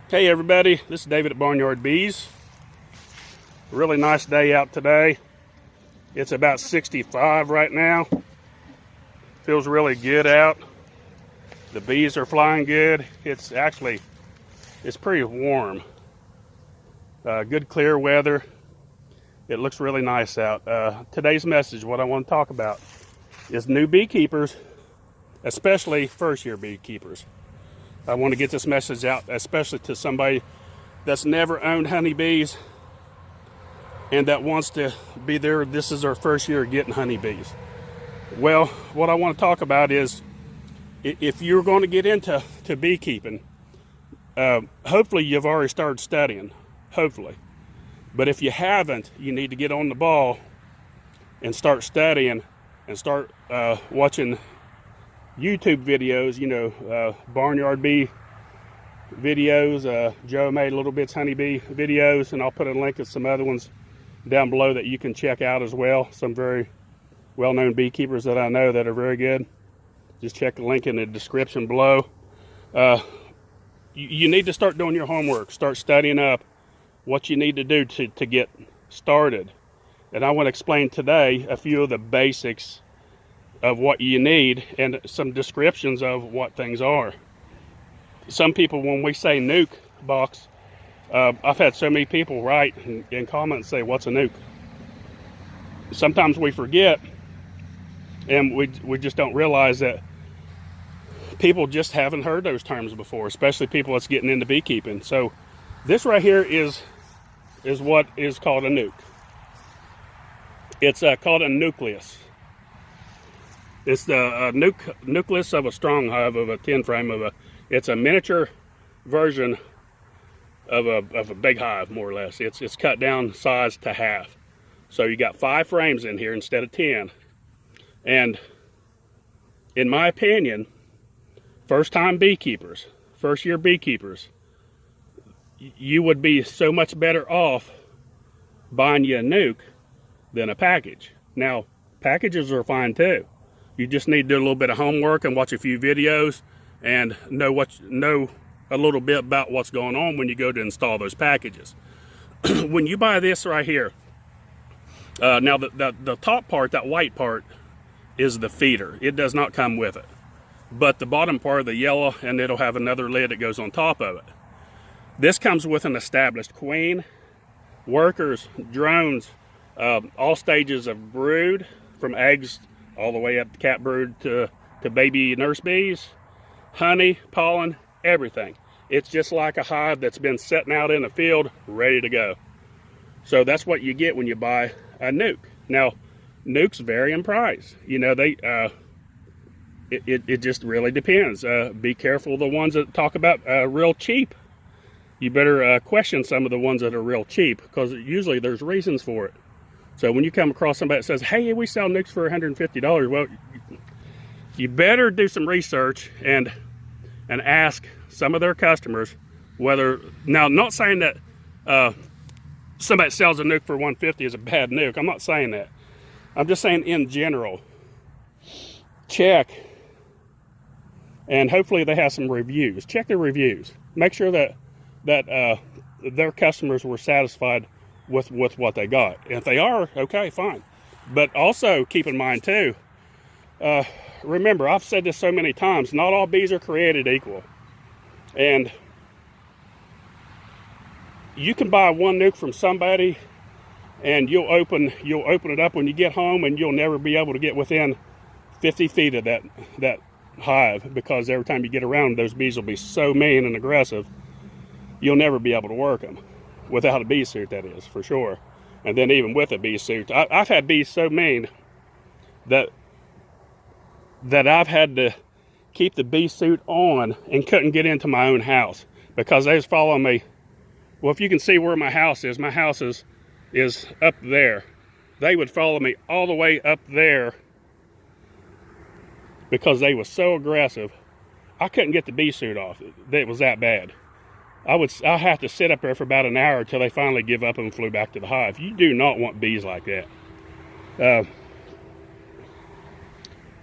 Hey everybody, this is David at Barnyard Bees. Really nice day out today. It's about 65 right now. Feels really good out. The bees are flying good. It's pretty warm. Good clear weather. It looks really nice out. Today's message, what I want to talk about, is new beekeepers, especially first year beekeepers. I want to get this message out, especially to somebody that's never owned honeybees and that wants to be there. This is their first year getting honeybees. Well, what I want to talk about is if you're going to get into beekeeping, hopefully you've already started studying, hopefully. But if you haven't, you need to get on the ball and start studying and start watching YouTube videos, Barnyard Bee videos. Joe made Little Bits Honeybee videos, and I'll put a link to some other ones down below that you can check out as well. Some very well-known beekeepers that I know that are very good. Just check the link in the description below. You need to start doing your homework, start studying up what you need to do to get started. And I want to explain today a few of the basics of what you need and some descriptions of what things are. Some people, when we say nuke box, I've had so many people write and comment and say, what's a nuke? Sometimes we forget, and we just don't realize that people just haven't heard those terms before, especially people that's getting into beekeeping. So this right here is what is called a nuke. It's called a nucleus. It's the nucleus of a strong hive, of a tin frame, it's a miniature version of a big hive, more or less. It's cut down size to half. So you got 5 frames in here instead of 10. And in my opinion, first-time beekeepers, first-year beekeepers, you would be so much better off buying you a nuke than a package. Now, packages are fine too. You just need to do a little bit of homework and watch a few videos and know a little bit about what's going on when you go to install those packages. When you buy this right here, now the top part, that white part, is the feeder. It does not come with it. But the bottom part, the yellow, and it'll have another lid that goes on top of it. This comes with an established queen, workers, drones, all stages of brood, from eggs all the way up to cat brood to baby nurse bees, honey, pollen, everything. It's just like a hive that's been sitting out in the field ready to go. So that's what you get when you buy a nuke. Now, nukes vary in price. It just really depends. Be careful of the ones that talk about real cheap. You better question some of the ones that are real cheap, because usually there's reasons for it. So when you come across somebody that says, hey, we sell nukes for $150, well, you better do some research and ask some of their customers whether, now, I'm not saying that somebody that sells a nuke for $150 is a bad nuke. I'm not saying that. I'm just saying in general, check, and hopefully they have some reviews. Check their reviews. Make sure that their customers were satisfied with what they got. And if they are, okay, fine. But also keep in mind too, remember, I've said this so many times, not all bees are created equal. And you can buy one nuke from somebody and you'll open it up when you get home, and you'll never be able to get within 50 feet of that hive, because every time you get around, those bees will be so mean and aggressive, you'll never be able to work them. Without a bee suit, that is, for sure. And then even with a bee suit, I've had bees so mean that I've had to keep the bee suit on and couldn't get into my own house because they was following me. Well, if you can see where my house is up there. They would follow me all the way up there because they were so aggressive. I couldn't get the bee suit off. It was that bad. I have to sit up there for about an hour until they finally give up and flew back to the hive. You do not want bees like that.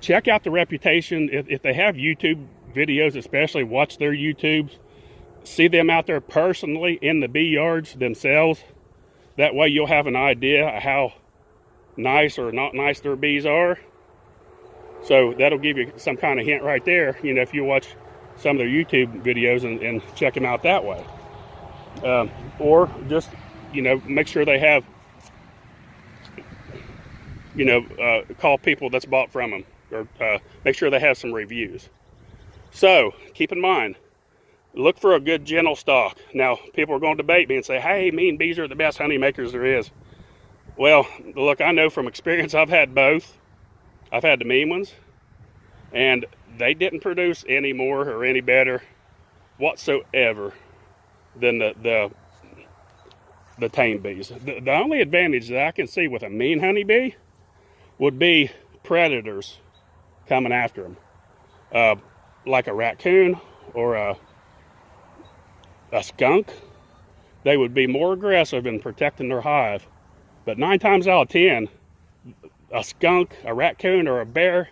Check out the reputation. If they have YouTube videos, especially, watch their YouTubes. see them out there personally in the bee yards themselves. That way you'll have an idea of how nice or not nice their bees are. So that'll give you some kind of hint right there, you know, if you watch some of their YouTube videos and check them out that way. Or just, you know, make sure they have, you know, call people that's bought from them, or make sure they have some reviews. So keep in mind, look for a good gentle stock. Now, people are going to debate me and say, hey, mean bees are the best honey makers there is. Well, look, I know from experience, I've had both. I've had the mean ones, and they didn't produce any more or any better whatsoever than the tame bees. The only advantage that I can see with a mean honeybee would be predators coming after them, like a raccoon or a skunk. They would be more aggressive in protecting their hive. But 9 times out of 10, a skunk, a raccoon, or a bear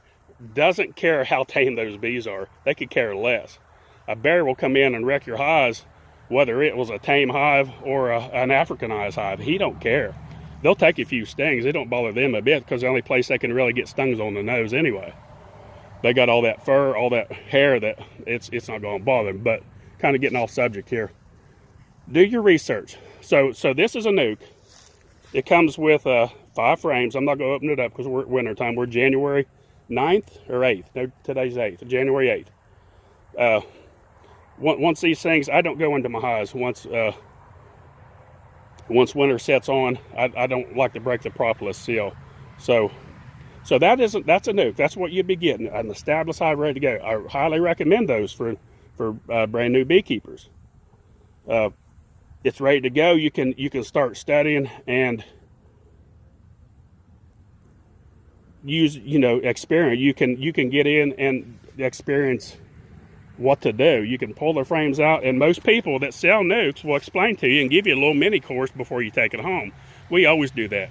doesn't care how tame those bees are. They could care less. A bear will come in and wreck your hives, whether it was a tame hive or an Africanized hive. He don't care. They'll take a few stings. It don't bother them a bit, because the only place they can really get stings on the nose anyway. They got all that fur, all that hair, that it's not going to bother them. But kind of getting off subject here. Do your research. So this is a nuke. It comes with 5 frames. I'm not going to open it up because we're at winter time. We're January 9th or 8th. No, today's 8th. January 8th. Once these things, I don't go into my hives. Once winter sets on, I don't like to break the propolis seal. So that's a nuke. That's what you'd be getting. An established hive ready to go. I highly recommend those for brand new beekeepers. It's ready to go. You can start studying and use, you know, experience. You can get in and experience what to do. You can pull their frames out, and most people that sell nukes will explain to you and give you a little mini course before you take it home. We always do that.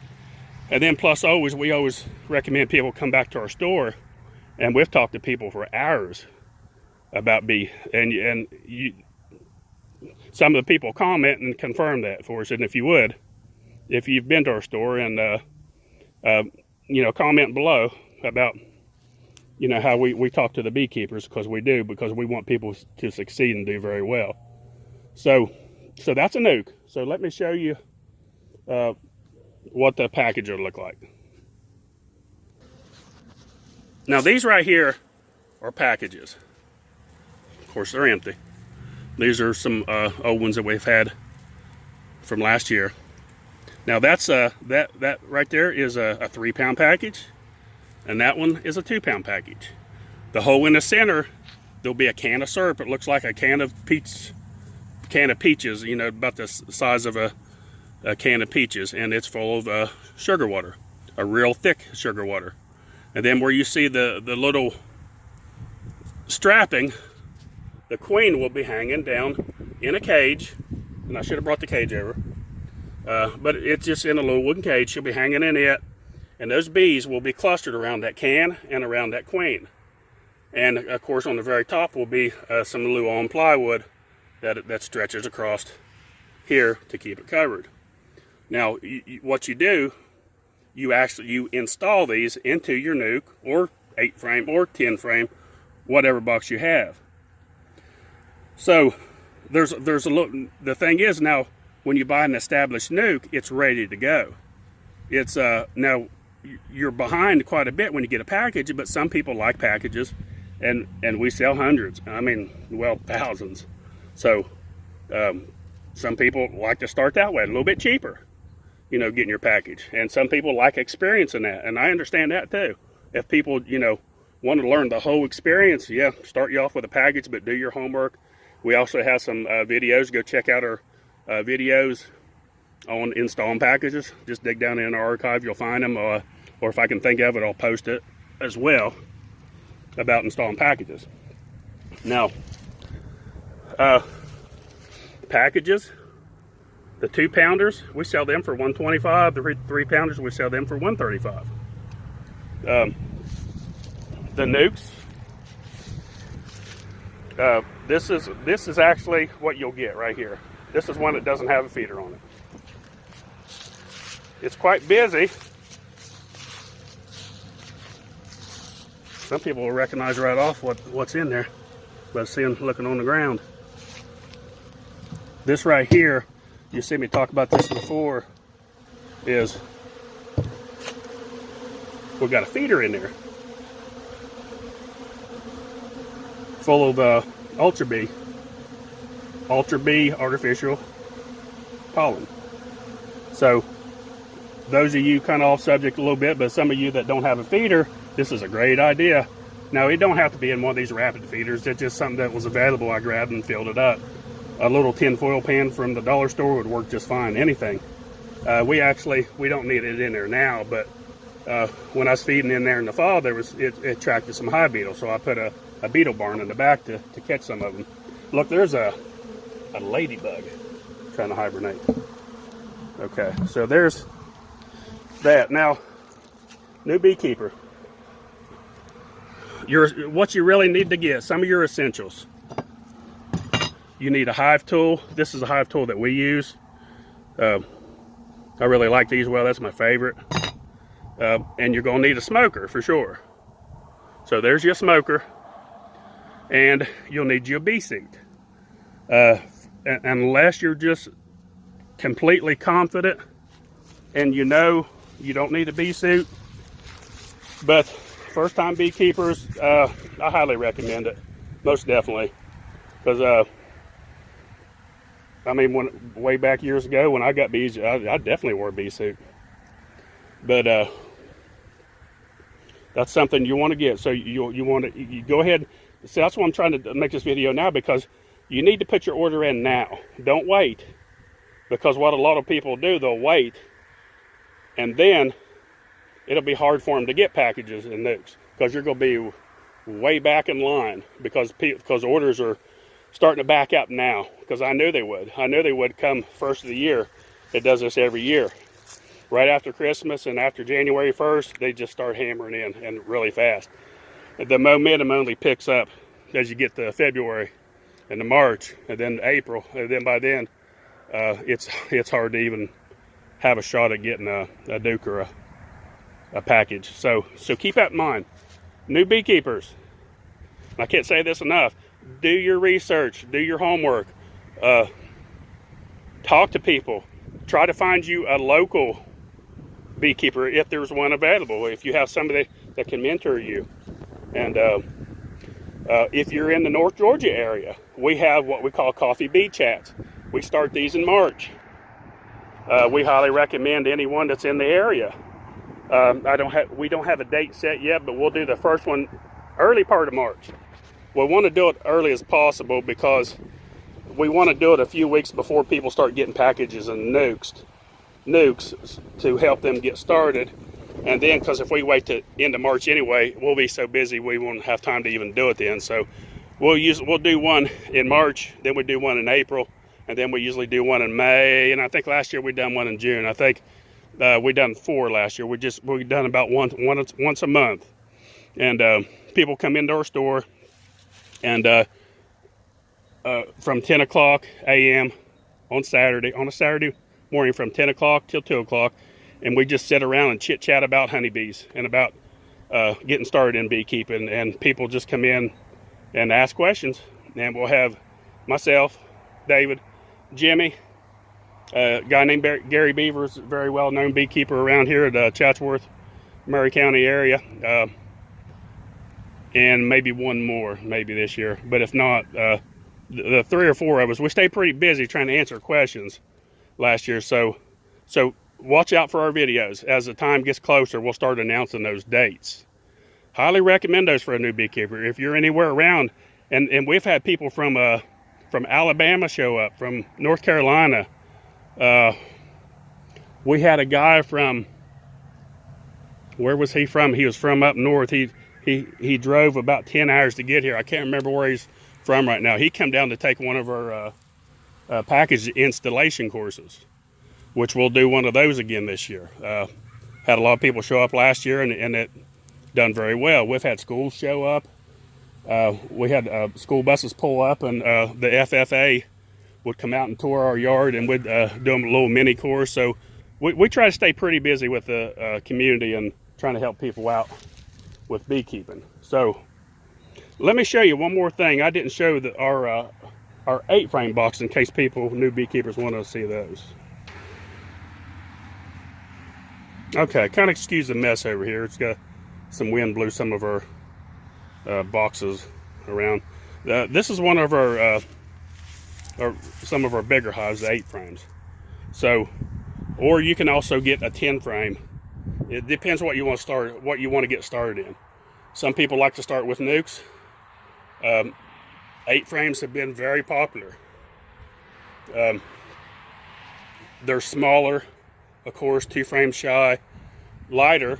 And then plus we always recommend people come back to our store, and we've talked to people for hours about bee, and you, some of the people comment and confirm that for us. And if you would, if you've been to our store, and you know, comment below about, you know, how we talk to the beekeepers, because we do, because we want people to succeed and do very well. So that's a nuke. So let me show you what the package will look like. Now these right here are packages. Of course, they're empty. These are some old ones that we've had from last year. Now that's that right there is a 3-pound package, and that one is a 2-pound package. The hole in the center, there'll be a can of syrup. It looks like a can of peaches, you know, about the size of a can of peaches, and it's full of sugar water, a real thick sugar water. And then where you see the little strapping, the queen will be hanging down in a cage, and I should have brought the cage over, but it's just in a little wooden cage. She'll be hanging in it, and those bees will be clustered around that can and around that queen. And of course on the very top will be some luau plywood that stretches across here to keep it covered. Now what you do, you install these into your nuke, or 8-frame or 10-frame, whatever box you have. So there's a little, the thing is, now when you buy an established nuke, it's ready to go. It's now you're behind quite a bit when you get a package, but some people like packages, and we sell hundreds, I mean, well, thousands. So some people like to start that way, a little bit cheaper, you know, getting your package. And some people like experiencing that, and I understand that too. If people, you know, want to learn the whole experience, yeah, start you off with a package, but do your homework. We also have some videos. Go check out our videos on installing packages. Just dig down in our archive, you'll find them, or if I can think of it, I'll post it as well about installing packages. Now, packages, the 2-pounders, we sell them for $125. The 3-pounders, we sell them for $135. The nukes, This is actually what you'll get right here. This is one that doesn't have a feeder on it. It's quite busy. Some people will recognize right off what's in there by seeing looking on the ground. This right here, you see me talk about this before, is we've got a feeder in there full of Ultra Bee artificial pollen. So those of you kind of off subject a little bit, but some of you that don't have a feeder, this is a great idea. Now, it don't have to be in one of these rapid feeders. It's just something that was available. I grabbed and filled it up. A little tin foil pan from the dollar store would work just fine. Anything. We don't need it in there now, but when I was feeding in there in the fall, it attracted some hive beetles, so I put a beetle barn in the back to catch some of them. Look, there's a ladybug trying to hibernate. Okay, so there's that. Now, new beekeeper, what you really need to get, some of your essentials. You need a hive tool. This is a hive tool that we use. I really like these. Well, that's my favorite. And you're going to need a smoker for sure. So there's your smoker. And you'll need your bee suit. Unless you're just completely confident and you know you don't need a bee suit. But first time beekeepers, I highly recommend it. Most definitely. Because I mean, way back years ago when I got bees, I definitely wore a bee suit. But that's something you want to get. So you want to go ahead. So that's why I'm trying to make this video now, because you need to put your order in now. Don't wait. Because what a lot of people do, they'll wait, and then it'll be hard for them to get packages and Nucs, because you're going to be way back in line, because orders are starting to back up now, because I knew they would. I knew they would come first of the year. It does this every year. Right after Christmas and after January 1st, they just start hammering in, and really fast. The momentum only picks up as you get to February and to March and then April, and then by then it's hard to even have a shot at getting a Duke or a package. So keep that in mind. New beekeepers, I can't say this enough. Do your research, do your homework, talk to people, try to find you a local beekeeper if there's one available, if you have somebody that can mentor you. And if you're in the North Georgia area, we have what we call coffee bee chats. We start these in March. We highly recommend anyone that's in the area. We don't have a date set yet, but we'll do the first one early part of March. We want to do it early as possible because we want to do it a few weeks before people start getting packages and Nucs to help them get started. And then, because if we wait to end of March anyway, we'll be so busy we won't have time to even do it then. So we'll do one in March, then we do one in April, and then we usually do one in May. And I think last year we done one in June. I think we done 4 last year. We done about once a month. And people come into our store, and from 10 o'clock a.m. on a Saturday morning, from 10 o'clock till 2 o'clock, and we just sit around and chit chat about honeybees and about getting started in beekeeping. And people just come in and ask questions, and we'll have myself, David, Jimmy, a guy named Gary Beavers, a very well-known beekeeper around here at Chatsworth, Murray County area, and maybe one more maybe this year. But if not, the 3 or 4 of us, we stayed pretty busy trying to answer questions last year. So watch out for our videos. As the time gets closer, we'll start announcing those dates. Highly recommend those for a new beekeeper. If you're anywhere around, and we've had people from Alabama show up, from North Carolina. We had a guy from, where was he from? He was from up north. He drove about 10 hours to get here. I can't remember where he's from right now. He came down to take one of our package installation courses, which we'll do one of those again this year. Had a lot of people show up last year, and it done very well. We've had schools show up. We had school buses pull up, and the FFA would come out and tour our yard, and we'd do them a little mini course. So we try to stay pretty busy with the community and trying to help people out with beekeeping. So let me show you one more thing. I didn't show our 8-frame box in case people, new beekeepers, want to see those. Okay, kind of excuse the mess over here. It's got some wind blew some of our boxes around. This is one of our some of our bigger hives, the 8 frames. So, or you can also get a 10 frame. It depends what you want to start, what you want to get started in. Some people like to start with Nucs. 8 frames have been very popular. They're smaller, of course, 2 frames shy, lighter,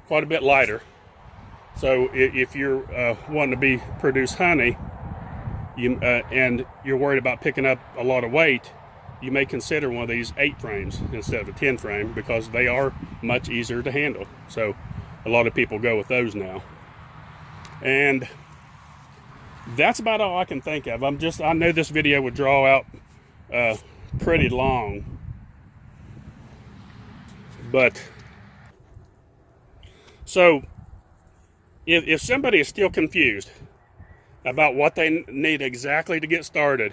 quite a bit lighter. So if you're wanting to produce honey, and you're worried about picking up a lot of weight, you may consider one of these 8 frames instead of a 10 frame, because they are much easier to handle. So a lot of people go with those now. And that's about all I can think of. I know this video would draw out pretty long, but so if somebody is still confused about what they need exactly to get started,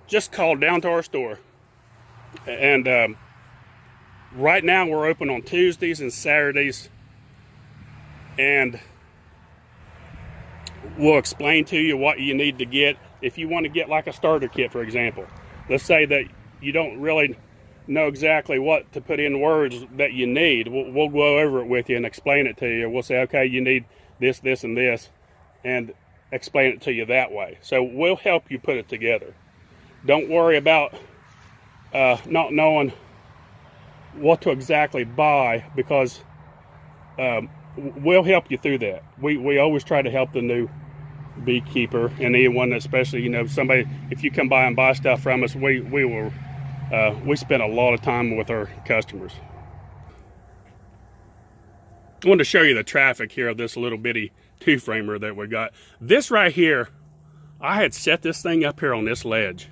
just call down to our store. And right now we're open on Tuesdays and Saturdays, and we'll explain to you what you need to get. If you want to get like a starter kit, for example, let's say that you don't really know exactly what to put in words that you need, we'll go over it with you and explain it to you. We'll say, okay, you need this, this, and this, and explain it to you that way. So we'll help you put it together. Don't worry about not knowing what to exactly buy, because we'll help you through that. We always try to help the new beekeeper, and anyone, especially, you know, somebody, if you come by and buy stuff from us, we spend a lot of time with our customers. I wanted to show you the traffic here of this little bitty 2-framer that we got. This right here, I had set this thing up here on this ledge.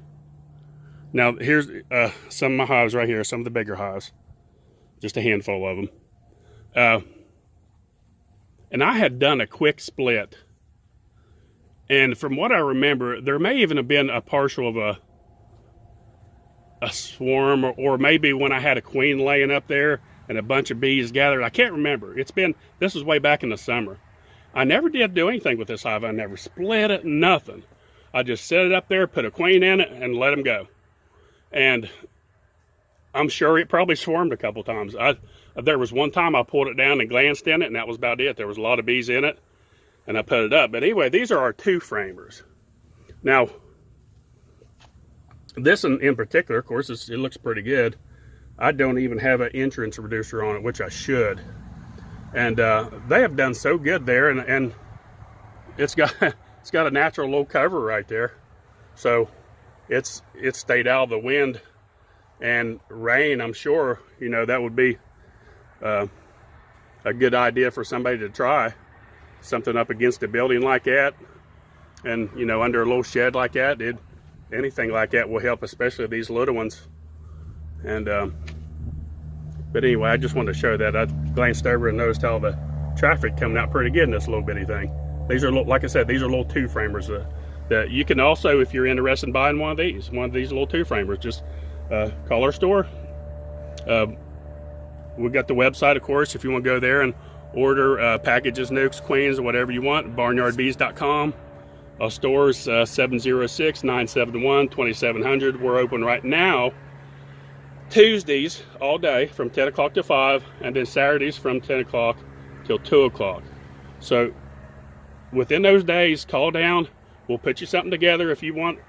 Now here's some of my hives right here, some of the bigger hives, just a handful of them. And I had done a quick split. And from what I remember, there may even have been a partial of a swarm, or maybe when I had a queen laying up there and a bunch of bees gathered. I can't remember. This was way back in the summer. I never did do anything with this hive. I never split it, nothing. I just set it up there, put a queen in it, and let them go. And I'm sure it probably swarmed a couple times. There was one time I pulled it down and glanced in it, and that was about it. There was a lot of bees in it, and I put it up. But anyway, these are our 2-framers. Now, this in particular, of course, it looks pretty good. I don't even have an entrance reducer on it, which I should. And they have done so good there, and it's got a natural low cover right there, so it's stayed out of the wind and rain. I'm sure, you know, that would be a good idea for somebody to try something up against a building like that, and, you know, under a little shed like that. Anything like that will help, especially these little ones. And but anyway, I just wanted to show that. I glanced over and noticed how the traffic coming out pretty good in this little bitty thing. These are, like I said, these are little 2-framers that you can also, if you're interested in buying one of these little 2-framers, just call our store. We've got the website, of course, if you want to go there and order packages, Nucs, queens, whatever you want, barnyardbees.com. Our store is 706-971-2700. We're open right now Tuesdays all day from 10 o'clock to 5, and then Saturdays from 10 o'clock till 2 o'clock. So within those days, call down. We'll put you something together if you want.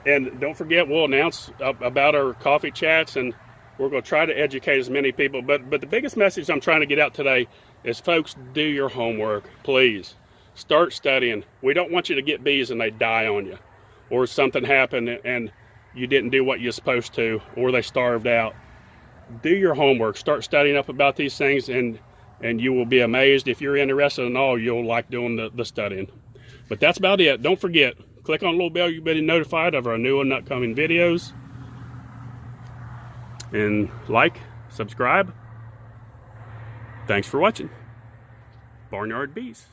And don't forget, we'll announce about our coffee chats, and we're going to try to educate as many people. But the biggest message I'm trying to get out today is, folks, do your homework, please. Start studying. We don't want you to get bees and they die on you, or something happened and you didn't do what you're supposed to, or they starved out. Do your homework. Start studying up about these things, and and you will be amazed. If you're interested in all, you'll like doing the studying. But that's about it. Don't forget, click on the little bell, you'll be notified of our new and upcoming videos. And like, subscribe. Thanks for watching. Barnyard Bees.